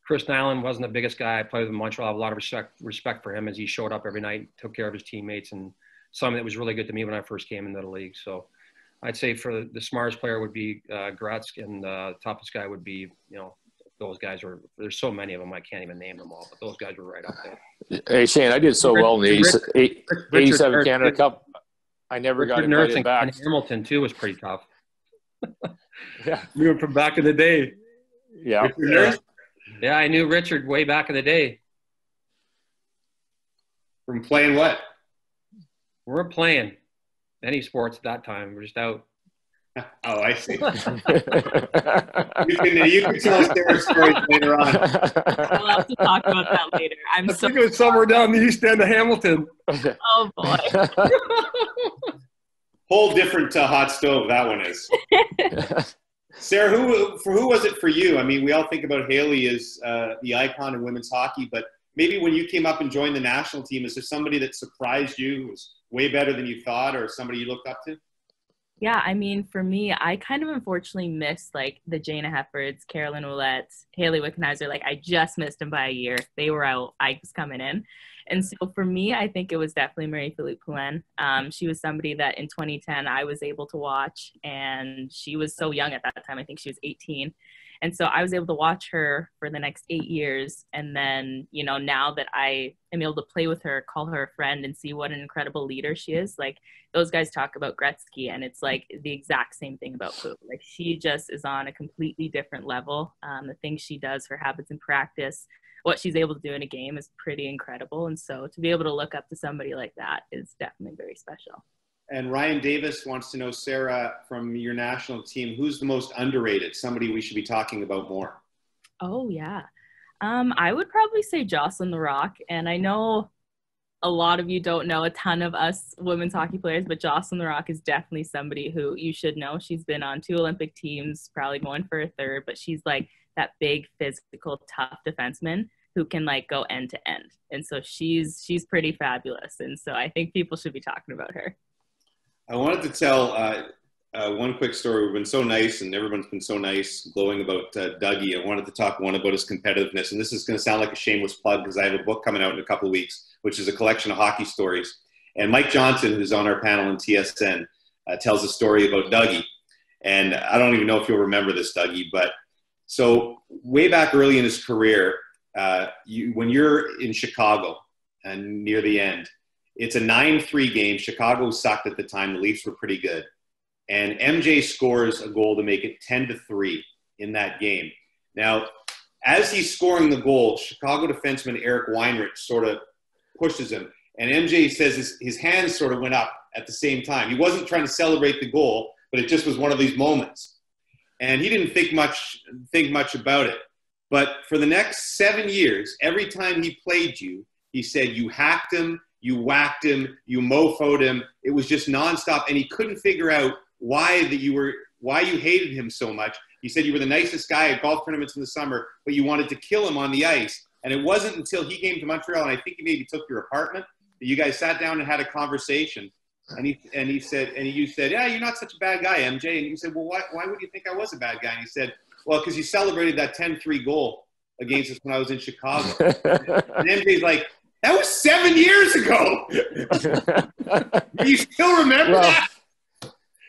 Chris Nyland wasn't the biggest guy. I played with him in Montreal. I have a lot of respect for him as he showed up every night, took care of his teammates, and something that was really good to me when I first came into the league. So I'd say for the smartest player would be Gretzky, and the toughest guy would be, you know, those guys there's so many of them, I can't even name them all, but those guys were right up there. Hey, Shayne, I did so well in the 87 Canada Cup. I never got invited back. And Hamilton, too, was pretty tough. Yeah. Knew him from back in the day. Yeah. Yeah, I knew Richard way back in the day. From playing what? We weren't playing any sports at that time. We're just out. Oh, I see. You can tell Sarah's story later on. We'll have to talk about that later. I think it was somewhere down the east end of Hamilton. Oh, boy. Whole different hot stove that one is. Sarah, who was it for you? I mean, we all think about Haley as the icon in women's hockey, but maybe when you came up and joined the national team, is there somebody that surprised you, was way better than you thought, or somebody you looked up to? Yeah, I mean, for me, I kind of unfortunately missed, like, the Jana Heffords, Carolyn Ouellette, Haley Wickenheiser. Like, I just missed them by a year. They were out. I was coming in. And so for me, I think it was definitely Marie-Philippe Poulin. She was somebody that in 2010 I was able to watch, and she was so young at that time. I think she was 18. And so I was able to watch her for the next 8 years. And then, you know, now that I am able to play with her, call her a friend, and see what an incredible leader she is. Like, those guys talk about Gretzky, and it's like the exact same thing about Pooh. Like, she just is on a completely different level. The things she does, her habits in practice, what she's able to do in a game is pretty incredible. And so to be able to look up to somebody like that is definitely very special. And Ryan Davis wants to know, Sarah, from your national team, who's the most underrated, somebody we should be talking about more? Oh, yeah. I would probably say Jocelyn The Rock. And I know a lot of you don't know a ton of us women's hockey players, but Jocelyn The Rock is definitely somebody who you should know. She's been on 2 Olympic teams, probably going for a 3rd, but she's like that big, physical, tough defenseman who can like go end to end. And so she's pretty fabulous. And so I think people should be talking about her. I wanted to tell one quick story. We've been so nice, and everyone's been so nice, glowing about Dougie. I wanted to talk one about his competitiveness, and this is going to sound like a shameless plug because I have a book coming out in a couple of weeks, which is a collection of hockey stories. And Mike Johnson, who's on our panel in TSN, tells a story about Dougie. And I don't even know if you'll remember this, Dougie, but so way back early in his career, when you're in Chicago and near the end, it's a 9-3 game. Chicago sucked at the time. The Leafs were pretty good. And MJ scores a goal to make it 10-3 in that game. Now, as he's scoring the goal, Chicago defenseman Eric Weinrich sort of pushes him. And MJ says his hands sort of went up at the same time. He wasn't trying to celebrate the goal, but it just was one of these moments. And he didn't think much about it. But for the next 7 years, every time he played you, he said you hacked him, you whacked him, you mofoed him. It was just nonstop, and he couldn't figure out why you hated him so much. He said you were the nicest guy at golf tournaments in the summer, but you wanted to kill him on the ice. And it wasn't until he came to Montreal, and I think he maybe took your apartment, that you guys sat down and had a conversation. And you said, yeah, you're not such a bad guy, MJ. And you said, well, why would you think I was a bad guy? And he said, well, because you celebrated that 10-3 goal against us when I was in Chicago. And MJ's like, that was 7 years ago. Do you still remember that?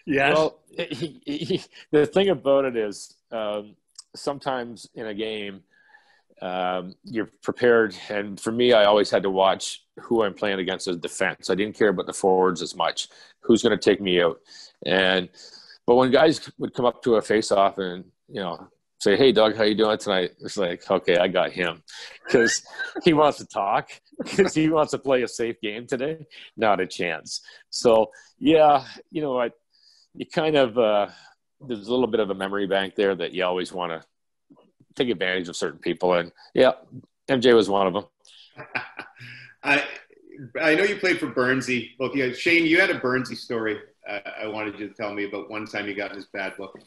Yes. Well, the thing about it is sometimes in a game, you're prepared. And for me, I always had to watch who I'm playing against as defense. I didn't care about the forwards as much. Who's going to take me out? But when guys would come up to a face-off and, you know, say, hey, Doug, how you doing tonight? It's like, okay, I got him. Because he wants to talk. Because he wants to play a safe game today. Not a chance. So, yeah, you know what? You kind of there's a little bit of a memory bank there that you always want to take advantage of certain people. And, yeah, MJ was one of them. I know you played for Burnsy. Both you guys. Shayne, you had a Burnsy story I wanted you to tell me about one time you got in his bad book.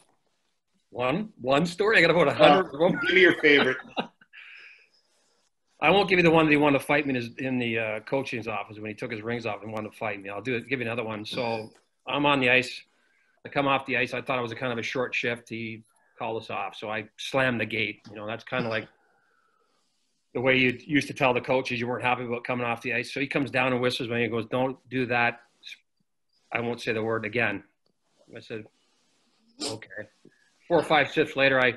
One story? I got about 100 of them. Give me your favorite. I won't give you the one that he wanted to fight me in the coaching's office when he took his rings off and wanted to fight me. I'll give you another one. So I'm on the ice. I come off the ice. I thought it was a kind of a short shift. He called us off. So I slammed the gate. You know, that's kind of like the way you used to tell the coaches you weren't happy about coming off the ice. So he comes down and whispers when he goes, don't do that. I won't say the word again. I said, okay. 4 or 5 shifts later, I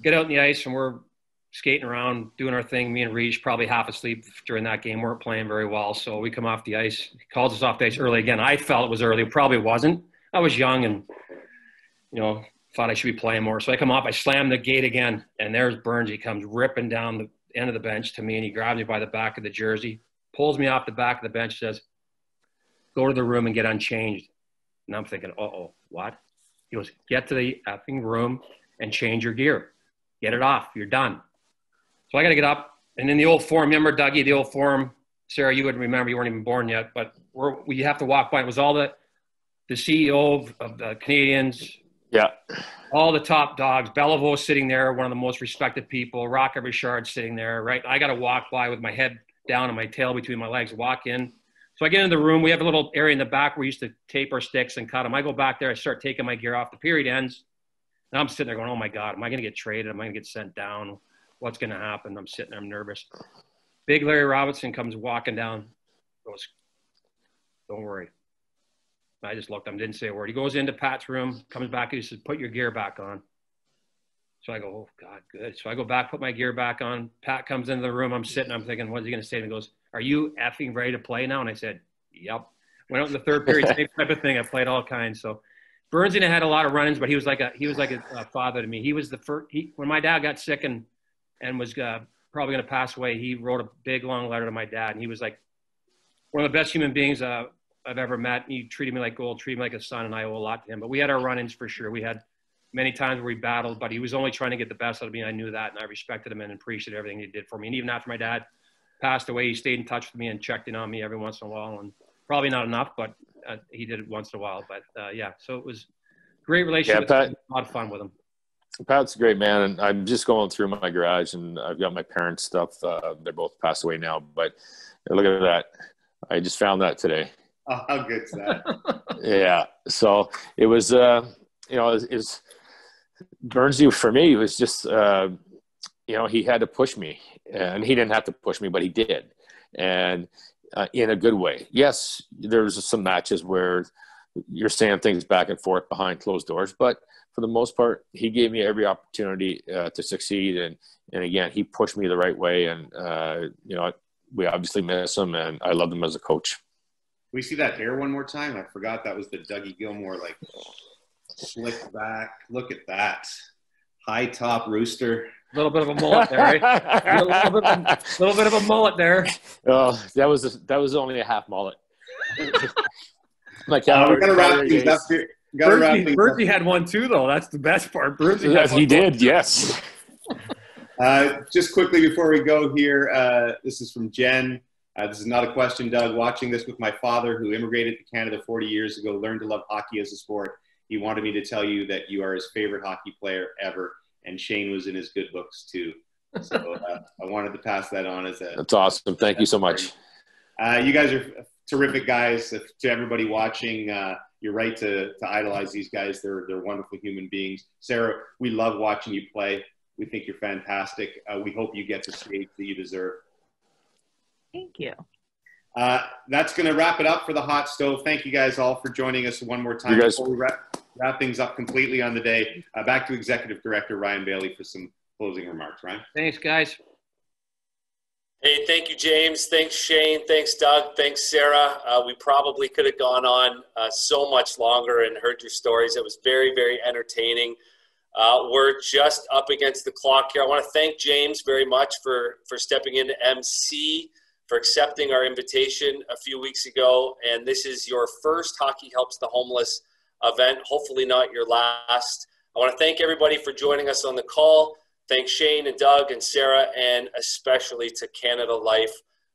get out in the ice and we're skating around, doing our thing. Me and Reach, probably half asleep during that game, weren't playing very well. So we come off the ice. He calls us off the ice early again. I felt it was early. It probably wasn't. I was young and, you know, thought I should be playing more. So I come off, I slam the gate again, and there's Burns. He comes ripping down the end of the bench to me, and he grabs me by the back of the jersey, pulls me off the back of the bench, says, "Go to the room and get unchanged." And I'm thinking, uh-oh, what? He goes, "Get to the effing room and change your gear. Get it off. You're done." So I got to get up. And in the old forum, remember, Dougie, the old forum, Sarah, you wouldn't remember, you weren't even born yet, but we have to walk by. It was all the CEO of the Canadians. Yeah. All the top dogs. Beliveau sitting there, one of the most respected people. Rocket Richard sitting there, right? I got to walk by with my head down and my tail between my legs, walk in. So I get into the room. We have a little area in the back where we used to tape our sticks and cut them. I go back there. I start taking my gear off. The period ends. And I'm sitting there going, oh, my God, am I going to get traded? Am I going to get sent down? What's going to happen? I'm sitting there. I'm nervous. Big Larry Robinson comes walking down. Goes, "Don't worry." I just looked at him, didn't say a word. He goes into Pat's room, comes back, and he says, "Put your gear back on." So I go, "Oh, God, good." So I go back, put my gear back on. Pat comes into the room. I'm sitting. I'm thinking, what's he going to say? And he goes, "Are you effing ready to play now?" And I said, "Yep." Went out in the third period, same type of thing. I played all kinds. So Burns and I had a lot of run-ins, but he was like a father to me. He was the first. When my dad got sick and was probably going to pass away, he wrote a big, long letter to my dad. And he was like one of the best human beings I've ever met. He treated me like gold, treated me like a son, and I owe a lot to him. But we had our run-ins for sure. We had many times where we battled, but he was only trying to get the best out of me. I knew that, and I respected him and appreciated everything he did for me. And even after my dad passed away, he stayed in touch with me and checked in on me every once in a while. And probably not enough, but he did it once in a while. But yeah, so it was a great relationship. Yeah, Pat, a lot of fun with him. Pat's a great man, and I'm just going through my garage, and I've got my parents' stuff. They're both passed away now, but look at that. I just found that today. Oh, how good's that? Yeah. So it was, it's Burnsy for me. It was just, he had to push me, and he didn't have to push me, but he did. And in a good way. Yes, there's some matches where you're saying things back and forth behind closed doors, but for the most part, he gave me every opportunity to succeed. And again, he pushed me the right way. And, we obviously miss him, and I love him as a coach. Can we see that hair one more time? I forgot that was the Dougie Gilmour, like slick back. Look at that. High top rooster. A little bit of a mullet there, right? a little bit of a mullet there. Oh, that was only a half mullet. We got to wrap things up here. Bertie had one too, though. That's the best part. He did, yes. Just quickly before we go here, this is from Jen. This is not a question, Doug. Watching this with my father, who immigrated to Canada 40 years ago, learned to love hockey as a sport. He wanted me to tell you that you are his favorite hockey player ever, and Shayne was in his good books too. So I wanted to pass that on as a. That's awesome. Thank you so much. You guys are terrific guys. To everybody watching, you're right to idolize these guys. They're wonderful human beings. Sarah, we love watching you play. We think you're fantastic. We hope you get the stage that you deserve. Thank you. That's going to wrap it up for the Hot Stove. Thank you guys all for joining us one more time. Before we wrap things up completely on the day, back to Executive Director Ryan Bailey for some closing remarks. Ryan? Thanks, guys. Hey, thank you, James. Thanks, Shayne. Thanks, Doug. Thanks, Sarah. We probably could have gone on so much longer and heard your stories. It was very, very entertaining. We're just up against the clock here. I want to thank James very much for stepping into MC, for accepting our invitation a few weeks ago. And this is your first Hockey Helps the Homeless event, hopefully not your last. I want to thank everybody for joining us on the call. Thank Shayne and Doug and Sarah, and especially to Canada Life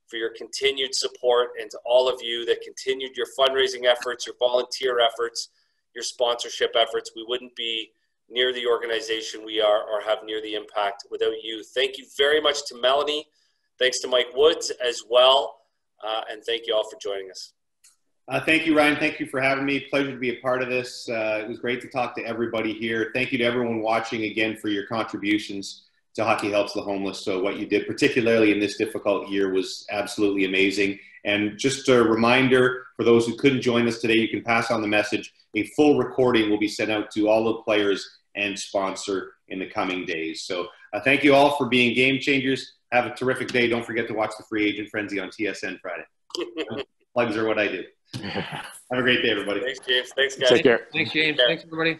for your continued support, and to all of you that continued your fundraising efforts, your volunteer efforts, your sponsorship efforts. We wouldn't be near the organization we are or have near the impact without you. Thank you very much to Melanie. Thanks to Mike Woods as well. And thank you all for joining us. Thank you, Ryan. Thank you for having me. Pleasure to be a part of this. It was great to talk to everybody here. Thank you to everyone watching again for your contributions to Hockey Helps the Homeless. So what you did, particularly in this difficult year, was absolutely amazing. And just a reminder for those who couldn't join us today, you can pass on the message. A full recording will be sent out to all the players and sponsor in the coming days. So thank you all for being game changers. Have a terrific day. Don't forget to watch the Free Agent Frenzy on TSN Friday. Plugs are what I do. Have a great day, everybody. Thanks, James. Thanks, guys. Take care. Thanks, James. Thanks, everybody.